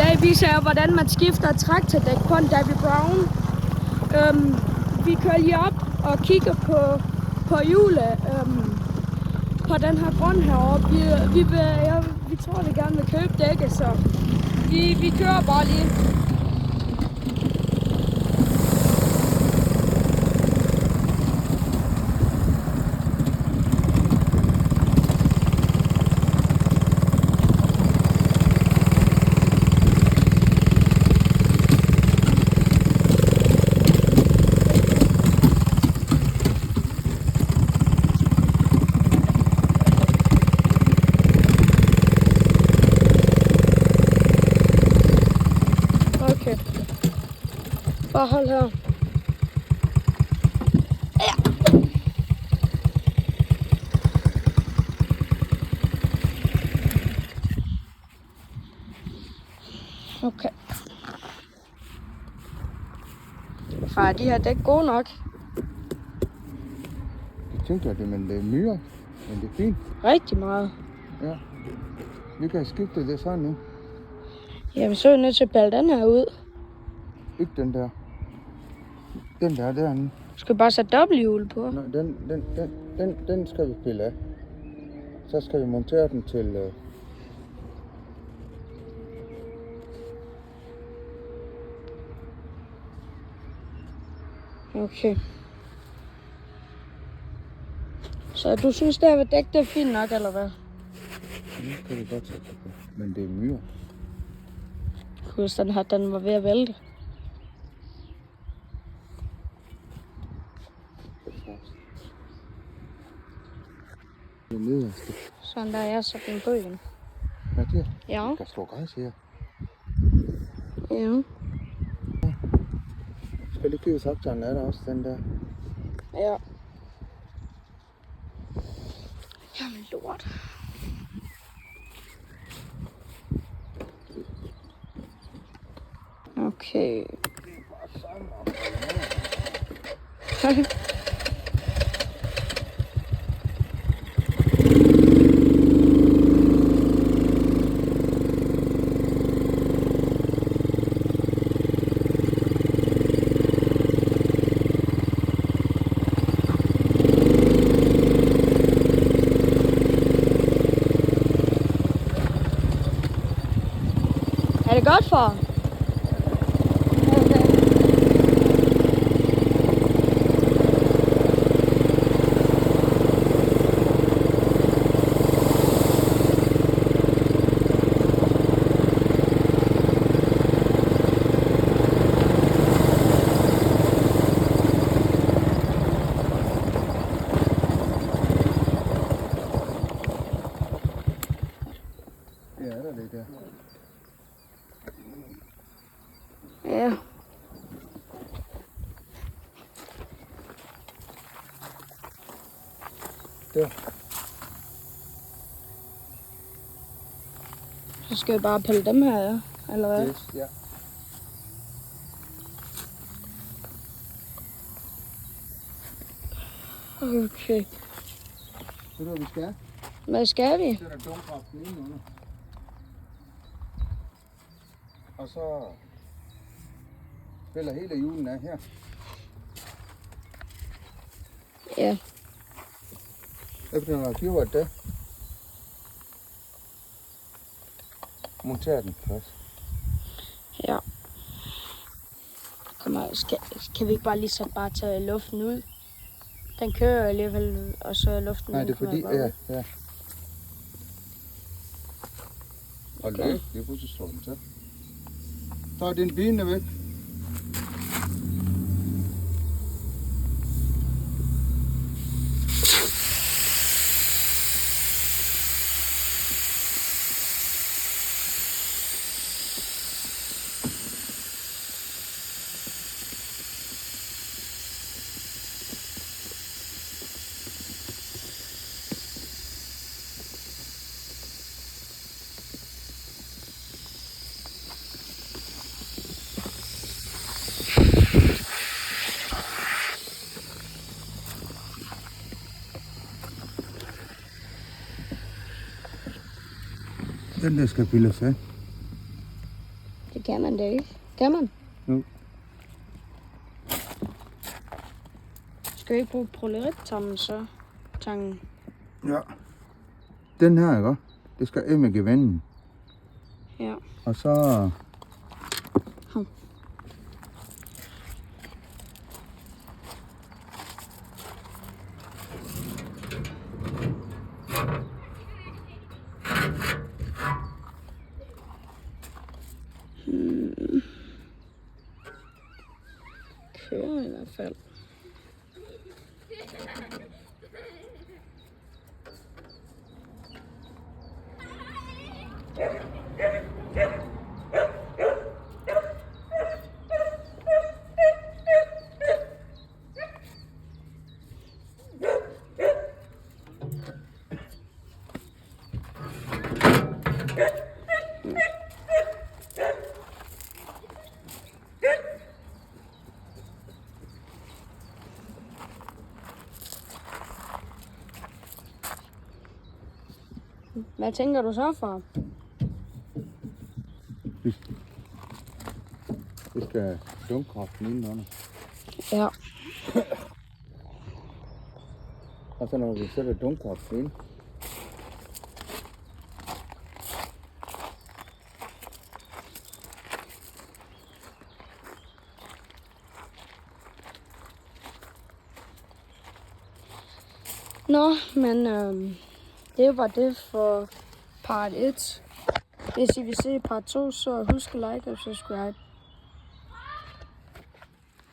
dag viser jeg, hvordan man skifter traktordæk på en David Brown. Vi kører lige op og kigger på hjulet på den her grund heroppe. Vi tror, vi gerne vil købe dækket, så vi kører bare lige. Bare hold her. Ja. Okay. Far, de her dæk gode nok. Jeg tænkte, at det er myre, men det er fint. Rigtig meget. Ja. Vi kan skifte det sådan nu. Jamen, så er vi nødt til at pille den her ud. Ikke den der. Den der derinde. Du skal bare sætte dobbelthjul på. Nej, den skal vi pille af. Så skal vi montere den til... Okay. Så du synes, det her ved dæk, det er fint nok, eller hvad? Nu kan vi godt sætte det på. Men det er myre. Husk, den var ved at vælte. Det er nederste. Sådan der er så den på igen. Hvad er det? Ja. Der kan stå græs her. Ja. Skal lige give saktoren, er der også den der? Ja. Jamen lort. Okay. Er det godt for? Ja, der er det der. Ja. Der. Så skal jeg bare pille dem her, ja. Eller hvad? Yes, ja. Okay. Så hvad vi skal? Hvad skal vi? Så er der dumkraften indenunder. Og så spiller hele hjulen af her. Ja. Efter når jeg gjort det, monterer den først. Ja. Kan vi ikke bare lige så bare tage luften ud? Den kører alligevel, og så luften. Nej, det er fordi, ja. Og Okay. det er pludselig slår den til. Så er din bine væk. Den der skal pilles af. Det kan man da ikke. Kan man? Nu. Skal vi ikke bruge proleritangen så? Tangen. Ja. Den her, ikke? Det skal af med gevinden. Ja. Og så... Hov. Kører i hvert fald. Hvad tænker du så, far? Vi skal dumkraften indenunder. Ja. Og så når vi sætter dumkraften ind, Nå, men det var det for part 1. Hvis I vil se part 2, så husk at like og subscribe.